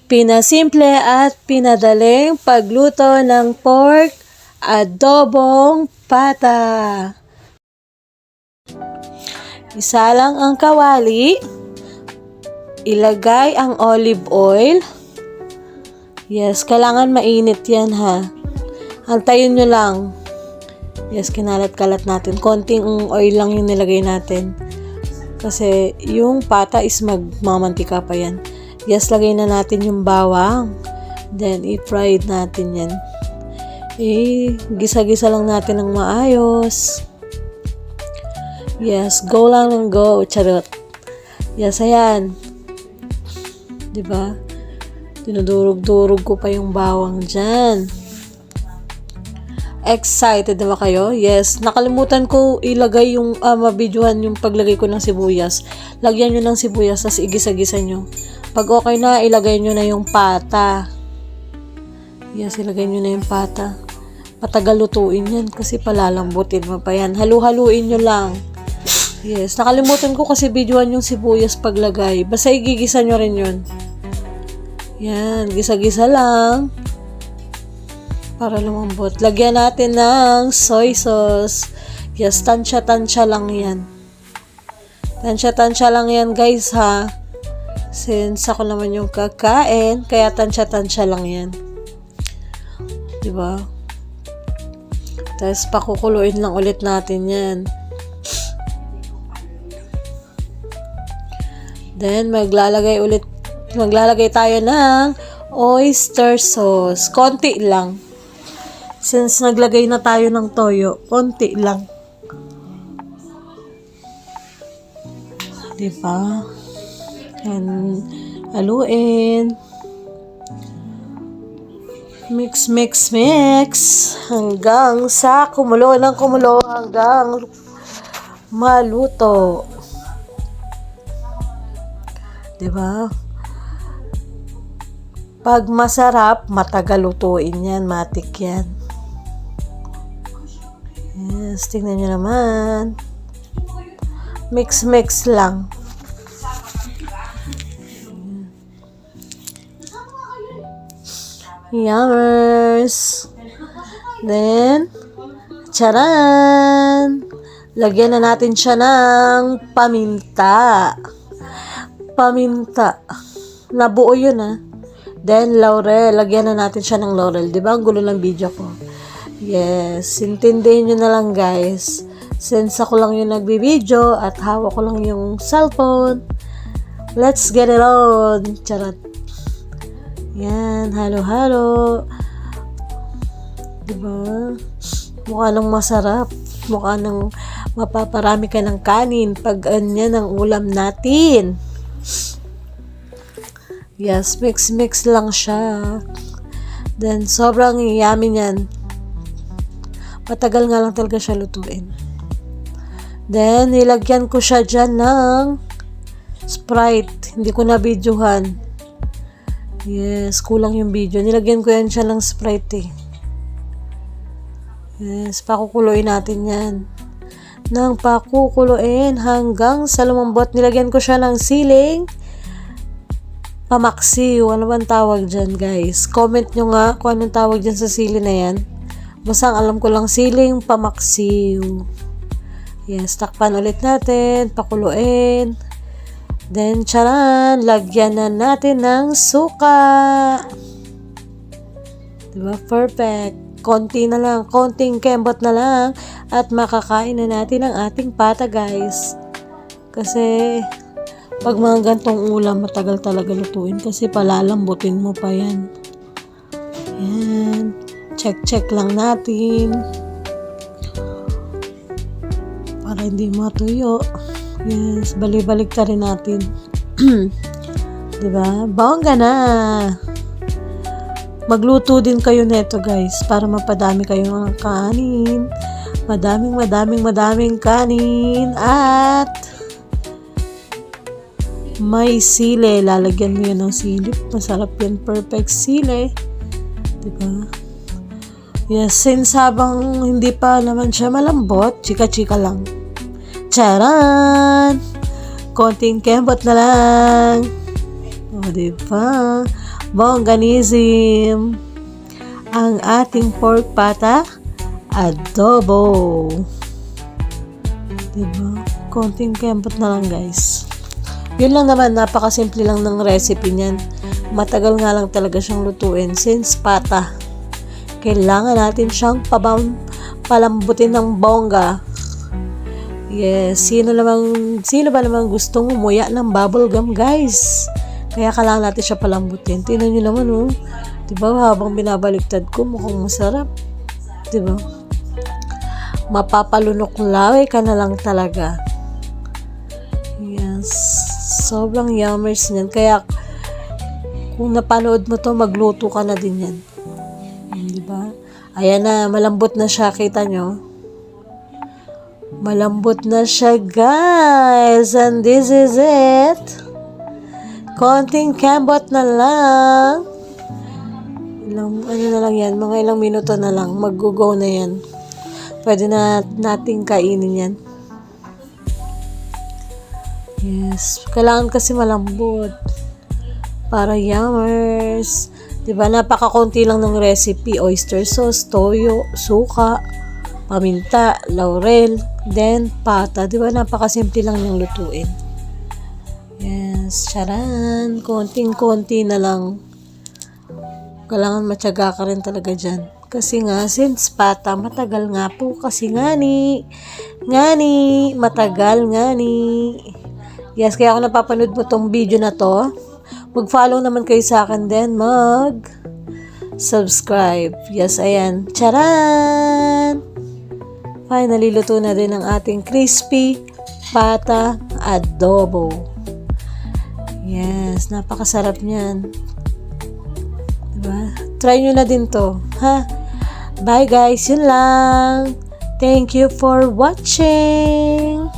Pinasimple at pinadaling pagluto ng pork adobong pata. Isa lang ang kawali. Ilagay ang olive oil. Yes, kailangan mainit yan ha. Antayin nyo lang. Yes, kinalat-kalat natin. Konting oil lang yung nilagay natin. Kasi yung pata is magmamantika pa yan. Yes, lagay na natin yung bawang. Then, i-fry natin yan. Gisa-gisa lang natin ng maayos. Yes, go lang ng go. Charot. Yes, ayan. Diba? Dinudurog-durog ko pa yung bawang dyan. Excited na ba kayo? Yes. Nakalimutan ko ilagay yung mabidyohan yung paglagay ko ng sibuyas. Lagyan nyo ng sibuyas tapos igisa-gisa nyo. Pag okay na, ilagay nyo na yung pata. Yes, ilagay nyo na yung pata. Patagal lutuin yan kasi palalambutin mo pa yan. Halu-haluin nyo lang. Yes, nakalimutan ko kasi bidyohan yung sibuyas paglagay. Basta igigisa nyo rin yun. Yan, gisa-gisa lang. Para lumambot. Lagyan natin ng soy sauce. Yes, tansya-tansya lang yan. Tansya-tansya lang yan guys ha. Since ako naman yung kakain, kaya tansya-tansya lang yan. Diba? Tapos pakukuluin lang ulit natin yan. Then, maglalagay tayo ng oyster sauce. Konti lang. Since naglagay na tayo ng toyo, konti lang. Diba? And haluin. Mix hanggang sa kumulo hanggang maluto. Diba? Pag masarap, matagal lutuin yan, matik yan. Yes, tingnan nyo naman. Mix lang. Yummers. Then, charan! Lagyan na natin siya ng paminta. Nabuo yun ha. Then, laurel. Lagyan na natin siya ng laurel. Diba? Ang gulo ng video ko. Yes. Intindihin nyo na lang guys. Since ako lang yung nagbibideo at hawak ko lang yung cellphone. Let's get it on. Charot. Yan, halo-halo. Diba? Mukha nang masarap. Mukha nang mapaparami ka ng kanin pag ganyan ang ulam natin. Yes, mix lang siya. Then, sobrang yummy niyan. Matagal nga lang talaga siya lutuin. Then, nilagyan ko siya dyan ng Sprite. Hindi ko na videohan. Yes, kulang yung video. Nilagyan ko yan siya ng Sprite eh. Yes, pakukuluin natin yan. Nang pakukuluin hanggang sa lumambot. Nilagyan ko siya ng siling pamaksiw. Ano bang tawag dyan guys? Comment nyo nga kung anong tawag dyan sa sili na yan. Basta ang alam ko lang siling pamaksiw. Yes, takpan ulit natin. Pakuluin. Then, charan, lagyan na natin ng suka. Diba? Perfect. Konti na lang, konting kembot na lang at makakain na natin ang ating pata guys. Kasi, pag mga gantong ulam, matagal talaga lutuin kasi palalambutin mo pa yan. Yan. Check lang natin. Para hindi matuyo. Yes, balik ta rin natin. Diba? Bongga na! Magluto din kayo neto guys para mapadami kayo ng kanin. Madaming kanin at may sile. Lalagyan mo yan ng sili. Masarap yan. Perfect sile. Diba? Yes, since habang hindi pa naman siya malambot, chika-chika lang. Charan! Konting kembot na lang. O, diba? bongganism ang ating pork pata adobo. Diba? Konting kembot na lang guys. Yun lang naman, napakasimple lang ng recipe niyan. Matagal nga lang talaga siyang lutuin since pata. Kailangan natin siyang palambutin ng bongga. Yes, sino ba namang gustong umuya ng bubble gum guys? Kaya kailangan natin siya palambutin. Tingnan nyo naman oh. Diba habang binabaliktad ko mukhang masarap. Diba? Mapapalunok laway ka na lang talaga. Yes. Sobrang yummers niyan. Kaya kung napanood mo to, magluto ka na din yan. Diba? Ayan na, malambot na siya. Kita nyo? Malambot na siya guys. And this is it. Konting kembot na lang. Ano na lang yan, mga ilang minuto na lang, mag-go na yan. Pwede na nating kainin yan. Yes, kailangan kasi malambot. Para yummers. Diba, napakakunti lang ng recipe. Oyster sauce, toyo, suka, paminta, laurel, then pata. Diba, napakasimple lang yung lutuin. Yes, charan. Konting-konti na lang. Kailangan matyaga ka rin talaga dyan. Kasi nga, since pata, matagal nga po. Kasi matagal nga ni. Yes, kaya ako napapanood mo tong video na to. Mag-follow naman kayo sa akin din. Mag-subscribe. Yes, ayan. Charan! Finally, luto na din ang ating crispy pata adobo. Yes, napakasarap niyan. Diba? Try nyo na din to. Ha? Bye guys. Yun lang. Thank you for watching.